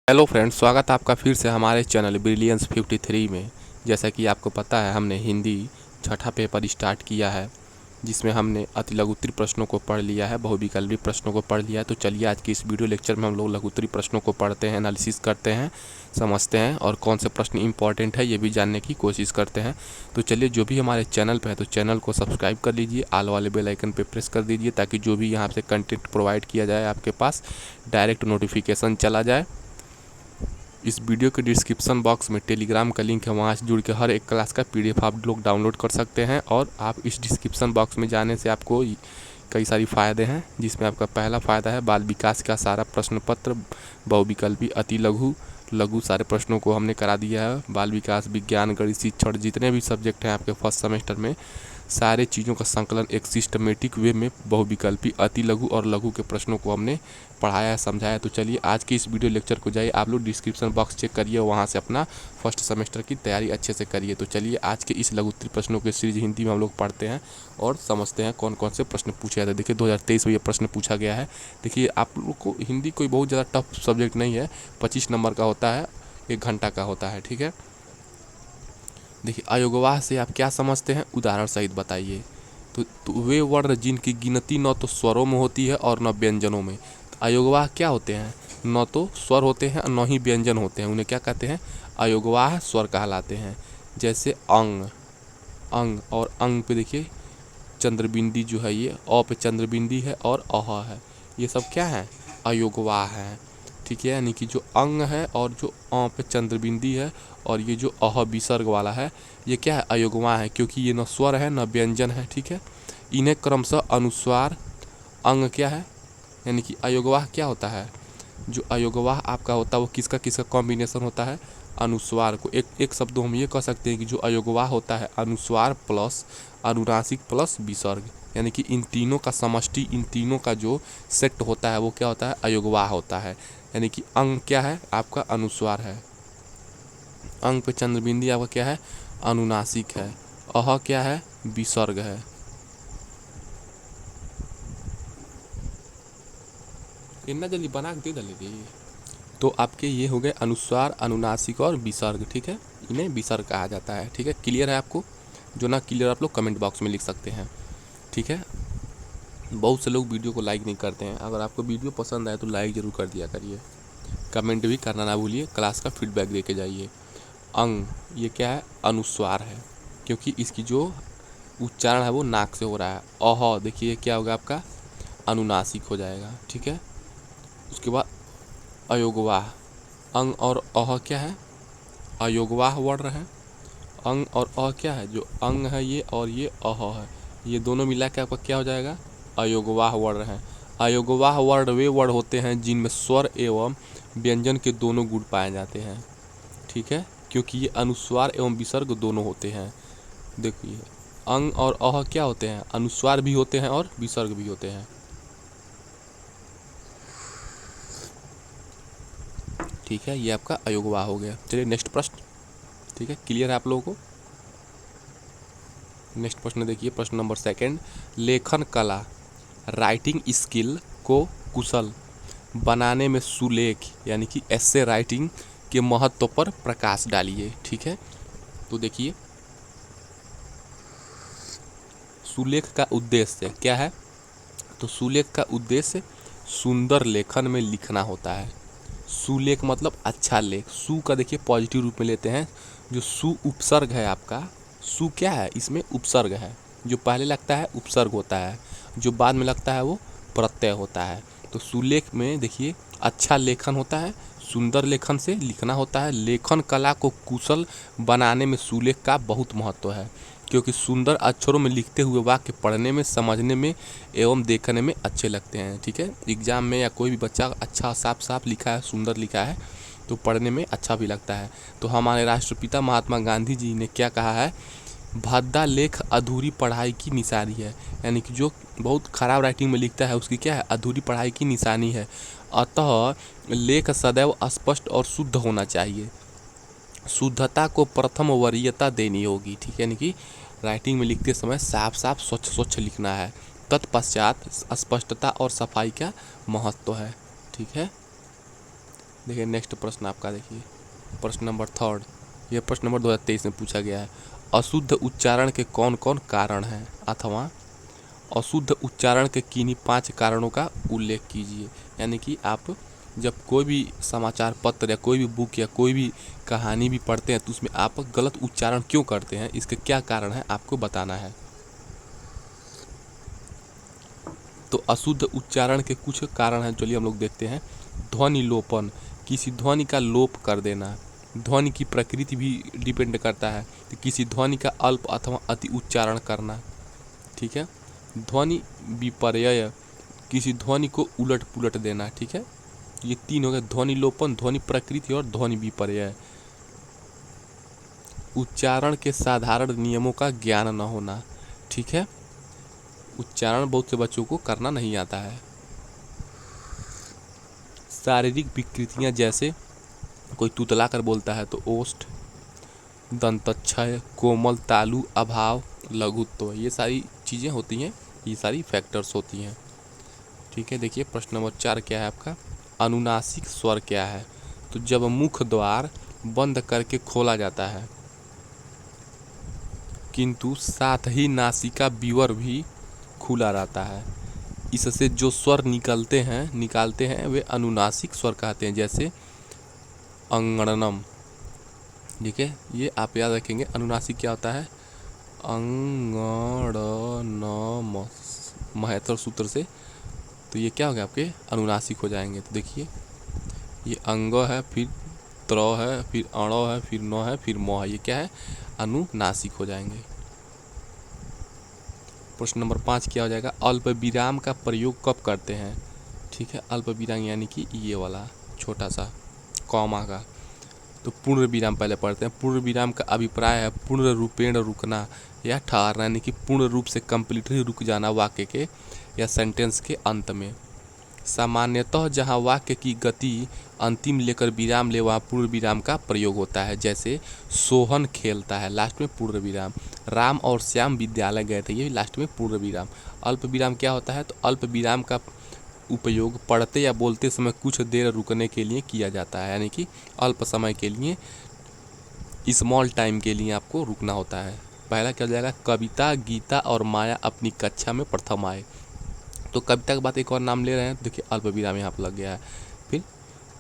Hello friends, स्वागत है आपका फिर से हमारे चैनल ब्रिलियंस 53 में। जैसा कि आपको पता है, हमने हिंदी छठा पेपर स्टार्ट किया है, जिसमें हमने अति लघुत्तरी प्रश्नों को पढ़ लिया है, बहुविकल्पी प्रश्नों को पढ़ लिया है। तो चलिए आज की इस वीडियो लेक्चर में हम लोग लघुत्तरी प्रश्नों को पढ़ते हैं, एनालिसिस करते हैं, समझते हैं और कौन से प्रश्न इंपॉर्टेंट है ये भी जानने की कोशिश करते हैं। तो चलिए, जो भी हमारे चैनल पर है तो चैनल को सब्सक्राइब कर लीजिए, आल वाले बेल आइकन पर प्रेस कर दीजिए, ताकि जो भी यहाँ से कंटेंट प्रोवाइड किया जाए आपके पास डायरेक्ट नोटिफिकेशन चला जाए। इस वीडियो के डिस्क्रिप्शन बॉक्स में टेलीग्राम का लिंक है, वहाँ से जुड़ के हर एक क्लास का PDF आप लोग डाउनलोड कर सकते हैं। और आप इस डिस्क्रिप्शन बॉक्स में जाने से आपको कई सारी फ़ायदे हैं, जिसमें आपका पहला फ़ायदा है बाल विकास का सारा प्रश्न पत्र, बहुविकल्पी, अति लघु सारे प्रश्नों को हमने करा दिया है। बाल विकास, विज्ञान, गणित, शिक्षण, जितने भी सब्जेक्ट हैं आपके फर्स्ट सेमेस्टर में, सारे चीज़ों का संकलन एक सिस्टमेटिक वे में बहुविकल्पी, अति लघु और लघु के प्रश्नों को हमने पढ़ाया है, समझाया। तो चलिए आज के इस वीडियो लेक्चर को जाइए आप लोग डिस्क्रिप्शन बॉक्स चेक करिए, वहाँ से अपना फर्स्ट सेमेस्टर की तैयारी अच्छे से करिए। तो चलिए आज के इस लघुत्तरी प्रश्नों के सीरीज हिंदी में हम लोग पढ़ते हैं और समझते हैं कौन कौन से प्रश्न पूछे जाते हैं। देखिए 2023 में ये प्रश्न पूछा गया है। देखिए, आप लोग को हिंदी कोई बहुत ज़्यादा टफ सब्जेक्ट नहीं है, 25 नंबर का होता है, 1 घंटा का होता है, ठीक है। देखिए, अयोगवाह से आप क्या समझते हैं, उदाहरण सहित बताइए। तो वे वर्ण जिनकी गिनती न तो स्वरों में होती है और न व्यंजनों में। तो अयोगवाह क्या होते हैं, न तो स्वर होते हैं और न ही व्यंजन होते हैं, उन्हें क्या कहते हैं, अयोगवाह स्वर कहलाते हैं। जैसे अंग, अंग और अंग पे देखिए चंद्रबिंदी जो है, ये अ पे चंद्रबिंदी है और अह है, ये सब क्या है, अयोगवाह है, ठीक है। यानी कि जो अंग है और जो अ पे चंद्रबिंदी है और ये जो अह विसर्ग वाला है, ये क्या है, अयोगवाह है, क्योंकि ये न स्वर है न व्यंजन है, ठीक है। इन्हें क्रमशः अनुस्वार अंग क्या है, यानी कि अयोगवाह क्या होता है, जो अयोगवाह आपका होता है वो किसका किसका कॉम्बिनेशन होता है, अनुस्वार को। एक शब्दों हम ये कह सकते हैं कि जो अयोगवाह होता है अनुस्वार प्लस अनुनासिक प्लस विसर्ग, यानी कि इन तीनों का समष्टि, इन तीनों का जो सेट होता है वो क्या होता है, अयोगवाह होता है। यानी कि अंग क्या है आपका, अनुस्वार है, अंग पे चंद्रबिंदी आपका क्या है, अनुनासिक है, अह क्या है, विसर्ग है। इतना जल्दी बना के दे दे। तो आपके ये हो गए अनुस्वार, अनुनासिक और विसर्ग, ठीक है। इन्हें विसर्ग कहा जाता है, ठीक है। क्लियर है आपको? जो ना क्लियर आप लोग कमेंट बॉक्स में लिख सकते हैं, ठीक है। बहुत से लोग वीडियो को लाइक नहीं करते हैं, अगर आपको वीडियो पसंद आए तो लाइक ज़रूर कर दिया करिए, कमेंट भी करना ना भूलिए, क्लास का फीडबैक दे के जाइए। अंग ये क्या है, अनुस्वार है, क्योंकि इसकी जो उच्चारण है वो नाक से हो रहा है। अह देखिए क्या होगा आपका, अनुनासिक हो जाएगा, ठीक है। उसके बाद अयोगवाह, अंग और अह क्या है, अयोगवाह वर्ण है। अंग और अ क्या है, जो अंग है ये और ये अह है, ये दोनों मिला के आपका क्या हो जाएगा, अयोगवाह वर्ण है। अयोगवाह वर्ण वे वर्ण होते हैं जिनमें स्वर एवं व्यंजन के दोनों गुण पाए जाते हैं, ठीक है, क्योंकि ये अनुस्वार एवं विसर्ग दोनों होते हैं। देखिए अंग और अह क्या होते हैं, अनुस्वार भी होते हैं और विसर्ग भी होते हैं, ठीक है। ये आपका अयोगवाह हो गया। चलिए नेक्स्ट प्रश्न, ठीक है। क्लियर है आप लोगों को? नेक्स्ट प्रश्न देखिए, प्रश्न नंबर 2, लेखन कला, राइटिंग स्किल को कुशल बनाने में सुलेख यानी कि एस्से राइटिंग के महत्व पर प्रकाश डालिए, ठीक है। तो देखिए सुलेख का उद्देश्य क्या है, तो सुलेख का उद्देश्य सुंदर लेखन में लिखना होता है। सुलेख मतलब अच्छा लेख, सु का देखिए पॉजिटिव रूप में लेते हैं, जो सु उपसर्ग है आपका, सु क्या है, इसमें उपसर्ग है, जो पहले लगता है उपसर्ग होता है, जो बाद में लगता है वो प्रत्यय होता है। तो सुलेख में देखिए अच्छा लेखन होता है, सुंदर लेखन से लिखना होता है। लेखन कला को कुशल बनाने में सुलेख का बहुत महत्व है, क्योंकि सुंदर अक्षरों में लिखते हुए वाक्य पढ़ने में, समझने में एवं देखने में अच्छे लगते हैं, ठीक है। एग्जाम में या कोई भी बच्चा अच्छा साफ साफ लिखा है, सुंदर लिखा है तो पढ़ने में अच्छा भी लगता है। तो हमारे राष्ट्रपिता महात्मा गांधी जी ने क्या कहा है, भद्दा लेख अधूरी पढ़ाई की निशानी है, यानी कि जो बहुत खराब राइटिंग में लिखता है उसकी क्या है, अधूरी पढ़ाई की निशानी है। अतः लेख सदैव स्पष्ट और शुद्ध होना चाहिए, शुद्धता को प्रथम वरीयता देनी होगी, ठीक है। यानी कि राइटिंग में लिखते समय साफ साफ स्वच्छ स्वच्छ लिखना है, तत्पश्चात स्पष्टता और सफाई का महत्व है, ठीक है। देखिए नेक्स्ट प्रश्न आपका, देखिए प्रश्न नंबर 3, यह प्रश्न नंबर 2023 में पूछा गया है। अशुद्ध उच्चारण के कौन कौन कारण हैं, अथवा अशुद्ध उच्चारण के किन्हीं 5 कारणों का उल्लेख कीजिए। यानी कि आप जब कोई भी समाचार पत्र या कोई भी बुक या कोई भी कहानी भी पढ़ते हैं तो उसमें आप गलत उच्चारण क्यों करते हैं, इसके क्या कारण है आपको बताना है। तो अशुद्ध उच्चारण के कुछ कारण हैं, चलिए हम लोग देखते हैं। ध्वनि लोपन, किसी ध्वनि का लोप कर देना। ध्वनि की प्रकृति भी डिपेंड करता है, तो किसी ध्वनि का अल्प अथवा अति उच्चारण करना, ठीक है। ध्वनि विपर्यय, किसी ध्वनि को उलट पुलट देना, ठीक है। ये 3 हो गए, ध्वनि लोपन, ध्वनि प्रकृति और ध्वनि विपर्यय। उच्चारण के साधारण नियमों का ज्ञान न होना, ठीक है। उच्चारण बहुत से बच्चों को करना नहीं आता है। शारीरिक विकृतियां, जैसे कोई तुतला कर बोलता है तो ओष्ठ, दंतक्षय, कोमल तालु, अभाव, लघुत्व, ये सारी चीज़ें होती हैं, ये सारी फैक्टर्स होती हैं, ठीक है। देखिए प्रश्न नंबर 4 क्या है आपका, अनुनासिक स्वर क्या है। तो जब मुख द्वार बंद करके खोला जाता है किंतु साथ ही नासिका व्यूअर भी खुला रहता है, इससे जो स्वर निकालते हैं वे अनुनासिक स्वर कहते हैं। जैसे अंगणनम, ठीक है, ये आप याद रखेंगे। अनुनासिक क्या होता है, अंगणनम, महत्तर सूत्र से, तो ये क्या हो गया आपके अनुनासिक हो जाएंगे। तो देखिए ये अंग है, फिर त्र है, फिर अण है, फिर न है, फिर म है, ये क्या है अनुनासिक हो जाएंगे। प्रश्न नंबर 5 क्या हो जाएगा, अल्प विराम का प्रयोग कब करते हैं, ठीक है। अल्प विराम यानी कि ये वाला छोटा सा कॉमा का। तो पूर्ण विराम पहले पढ़ते हैं। पूर्ण विराम का अभिप्राय है पूर्ण रूपेण रुकना या ठहरना, यानी कि पूर्ण रूप से कंप्लीटली रुक जाना वाक्य के या सेंटेंस के अंत में। सामान्यतः जहाँ वाक्य की गति अंतिम लेकर विराम ले वहाँ पूर्ण विराम का प्रयोग होता है। जैसे सोहन खेलता है, लास्ट में पूर्ण विराम। राम और श्याम विद्यालय गए थे, ये भी लास्ट में पूर्ण विराम। अल्प विराम क्या होता है, तो अल्प विराम का उपयोग पढ़ते या बोलते समय कुछ देर रुकने के लिए किया जाता है, यानी कि अल्प समय के लिए, स्मॉल टाइम के लिए आपको रुकना होता है। पहला क्या हो जाएगा, कविता, गीता और माया अपनी कक्षा में प्रथम आए। तो कविता के बाद एक और नाम ले रहे हैं, देखिए अल्प विराम यहाँ पर लग गया है। फिर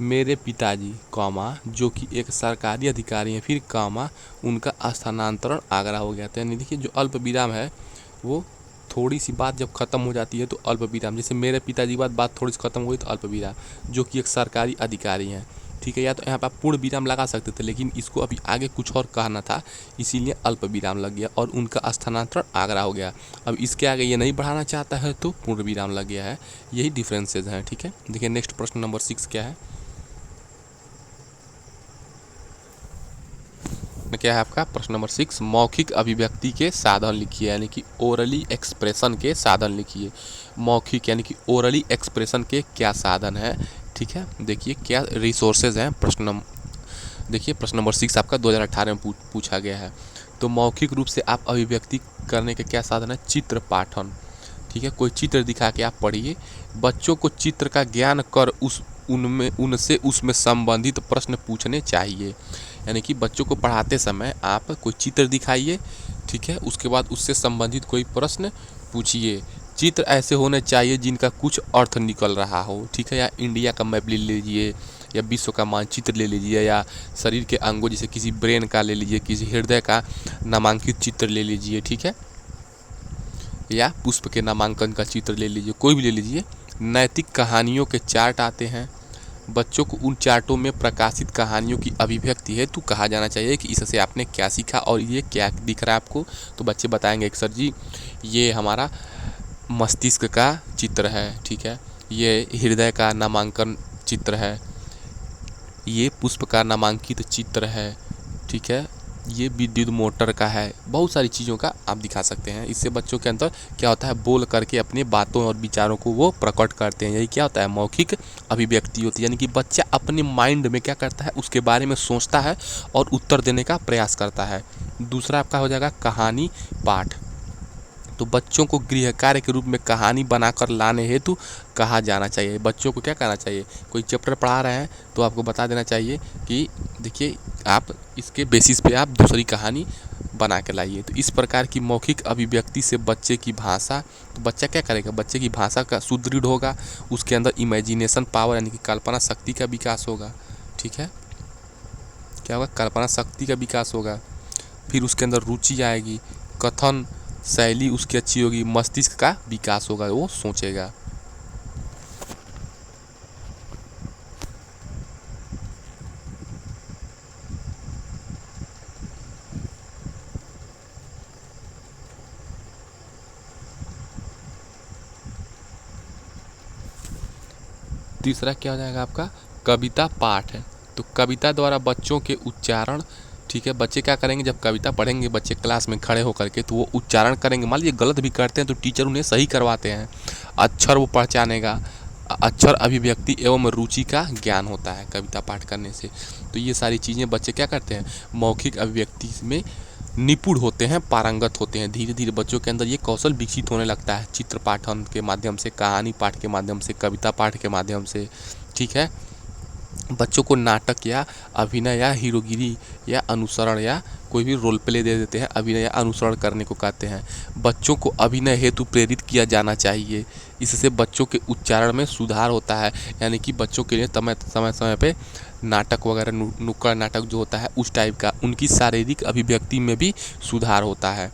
मेरे पिताजी कॉमा जो कि एक सरकारी अधिकारी हैं, फिर कॉमा उनका स्थानांतरण आगरा हो गया था। यानी देखिए जो अल्प विराम है वो थोड़ी सी बात जब खत्म हो जाती है तो अल्प विराम, जैसे मेरे पिताजी के बाद बात थोड़ी सी खत्म हुई तो अल्प विराम, जो कि एक सरकारी अधिकारी हैं, ठीक है। या तो यहाँ पर आप पूर्ण विराम लगा सकते थे, लेकिन इसको अभी आगे कुछ और कहना था, इसीलिए अल्प विराम लग गया और उनका स्थानांतरण आगरा हो गया। अब इसके आगे ये नहीं बढ़ाना चाहता है तो पूर्ण विराम लग गया है। यही डिफरेंसेज हैं, ठीक है। देखिए नेक्स्ट प्रश्न नंबर 6 क्या है, क्या है आपका प्रश्न नंबर 6, मौखिक अभिव्यक्ति के साधन लिखिए, यानी कि ओरली एक्सप्रेशन के साधन लिखिए। मौखिक यानी कि ओरली एक्सप्रेशन के क्या साधन है, ठीक है। देखिए क्या रिसोर्सेज हैं। देखिए प्रश्न नंबर 6 आपका 2018 में पूछा गया है। तो मौखिक रूप से आप अभिव्यक्ति करने के क्या साधन है, चित्र पाठन, ठीक है। कोई चित्र दिखा के आप पढ़िए। बच्चों को चित्र का ज्ञान कर उनसे उसमें संबंधित प्रश्न पूछने चाहिए, यानी कि बच्चों को पढ़ाते समय आप कोई चित्र दिखाइए, ठीक है। उसके बाद उससे संबंधित कोई प्रश्न पूछिए। चित्र ऐसे होने चाहिए जिनका कुछ अर्थ निकल रहा हो, ठीक है। या इंडिया का मैप ले लीजिए, या विश्व का मानचित्र ले लीजिए, या शरीर के अंगों जैसे किसी ब्रेन का ले लीजिए, किसी हृदय का नामांकित चित्र ले लीजिए, ठीक है। या पुष्प के नामांकन का चित्र ले लीजिए, कोई भी ले लीजिए। नैतिक कहानियों के चार्ट आते हैं, बच्चों को उन चार्टों में प्रकाशित कहानियों की अभिव्यक्ति हेतु कहा जाना चाहिए कि इससे आपने क्या सीखा और ये क्या दिख रहा है आपको। तो बच्चे बताएंगे कि सर जी ये हमारा मस्तिष्क का चित्र है, ठीक है, ये हृदय का नामांकन चित्र है, ये पुष्प का नामांकित चित्र है, ठीक है, ये विद्युत मोटर का है। बहुत सारी चीज़ों का आप दिखा सकते हैं। इससे बच्चों के अंदर क्या होता है, बोल करके अपने बातों और विचारों को वो प्रकट करते हैं। यही क्या होता है, मौखिक अभिव्यक्ति होती है। यानी कि बच्चा अपने माइंड में क्या करता है, उसके बारे में सोचता है और उत्तर देने का प्रयास करता है। दूसरा आपका हो जाएगा कहानी पाठ। तो बच्चों को गृह कार्य के रूप में कहानी बनाकर लाने हेतु कहा जाना चाहिए। बच्चों को क्या करना चाहिए, कोई चैप्टर पढ़ा रहे हैं तो आपको बता देना चाहिए कि देखिए आप इसके बेसिस पे आप दूसरी कहानी बना के लाइए। तो इस प्रकार की मौखिक अभिव्यक्ति से बच्चे की भाषा, तो बच्चा क्या करेगा, बच्चे की भाषा का सुदृढ़ होगा, उसके अंदर इमेजिनेशन पावर यानी कि कल्पना शक्ति का विकास होगा। ठीक है, क्या होगा, कल्पना शक्ति का विकास होगा। फिर उसके अंदर रुचि आएगी, कथन शैली उसकी अच्छी होगी, मस्तिष्क का विकास होगा, वो सोचेगा। तीसरा क्या हो जाएगा आपका, कविता पाठ है। तो कविता द्वारा बच्चों के उच्चारण, ठीक है, बच्चे क्या करेंगे, जब कविता पढ़ेंगे बच्चे क्लास में खड़े होकर के, तो वो उच्चारण करेंगे। मान लीजिए गलत भी करते हैं तो टीचर उन्हें सही करवाते हैं। अक्षर वो पहचानेगा, अक्षर अभिव्यक्ति एवं रुचि का ज्ञान होता है कविता पाठ करने से। तो ये सारी चीज़ें बच्चे क्या करते हैं, मौखिक अभिव्यक्ति में निपुण होते हैं, पारंगत होते हैं। धीरे धीरे बच्चों के अंदर ये कौशल विकसित होने लगता है, चित्र पाठन के माध्यम से, कहानी पाठ के माध्यम से, कविता पाठ के माध्यम से। ठीक है, बच्चों को नाटक या अभिनय या हीरोगिरी या अनुसरण या कोई भी रोल प्ले दे देते हैं, अभिनय या अनुसरण करने को कहते हैं। बच्चों को अभिनय हेतु प्रेरित किया जाना चाहिए, इससे बच्चों के उच्चारण में सुधार होता है। यानी कि बच्चों के लिए समय पे नाटक वगैरह, नुक्कड़ नाटक जो होता है उस टाइप का, उनकी शारीरिक अभिव्यक्ति में भी सुधार होता है।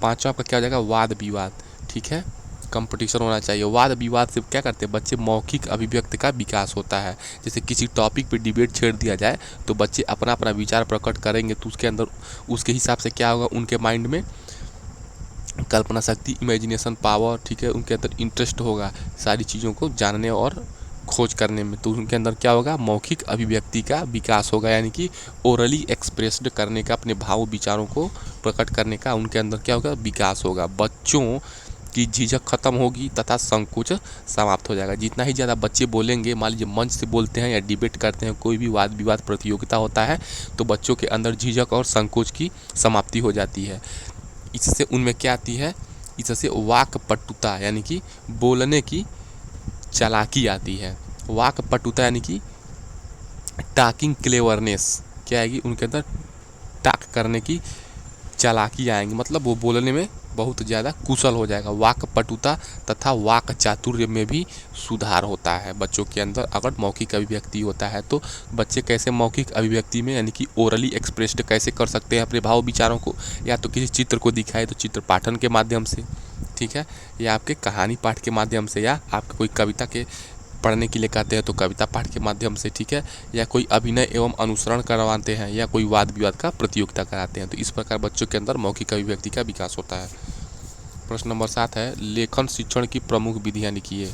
पांचवा आपका क्या हो जाएगा, वाद विवाद। ठीक है, कंपटीशन होना चाहिए। वाद विवाद से क्या करते हैं बच्चे, मौखिक अभिव्यक्ति का विकास होता है। जैसे किसी टॉपिक पे डिबेट छेड़ दिया जाए तो बच्चे अपना अपना विचार प्रकट करेंगे, तो उसके अंदर उसके हिसाब से क्या होगा, उनके माइंड में कल्पना शक्ति, इमेजिनेशन पावर, ठीक है, उनके अंदर इंटरेस्ट होगा सारी चीज़ों को जानने और खोज करने में। तो उनके अंदर क्या होगा, मौखिक अभिव्यक्ति का विकास होगा, यानी कि ओरली एक्सप्रेस्ड करने का, अपने भाव विचारों को प्रकट करने का उनके अंदर क्या होगा, विकास होगा। बच्चों की झिझक खत्म होगी तथा संकोच समाप्त हो जाएगा। जितना ही ज़्यादा बच्चे बोलेंगे, मान लीजिए मंच से बोलते हैं या डिबेट करते हैं, कोई भी वाद विवाद प्रतियोगिता होता है, तो बच्चों के अंदर झिझक और संकोच की समाप्ति हो जाती है। इससे उनमें क्या आती है, इससे वाक्पटुता यानी कि बोलने की चालाकी आती है। वाक्पटुता यानी कि टॉकिंग क्लेवरनेस क्या आएगी, उनके अंदर टाक करने की चालाकी आएंगी, मतलब वो बोलने में बहुत ज़्यादा कुशल हो जाएगा। वाक्पटुता तथा वाक चातुर्य में भी सुधार होता है बच्चों के अंदर अगर मौखिक अभिव्यक्ति होता है। तो बच्चे कैसे मौखिक अभिव्यक्ति में यानी कि ओरली एक्सप्रेस्ड कैसे कर सकते हैं अपने भाव विचारों को, या तो किसी चित्र को दिखाए तो चित्र पाठन के माध्यम से, ठीक है, या आपके कहानी पाठ के माध्यम से, या आपके कोई कविता के पढ़ने के लिए कहते हैं तो कविता पाठ के माध्यम से, ठीक है, या कोई अभिनय एवं अनुसरण करवाते हैं, या कोई वाद विवाद का प्रतियोगिता कराते हैं। तो इस प्रकार बच्चों के अंदर मौखिक अभिव्यक्ति का विकास होता है। प्रश्न नंबर 7 है, लेखन शिक्षण की प्रमुख विधियाँ लिखिए।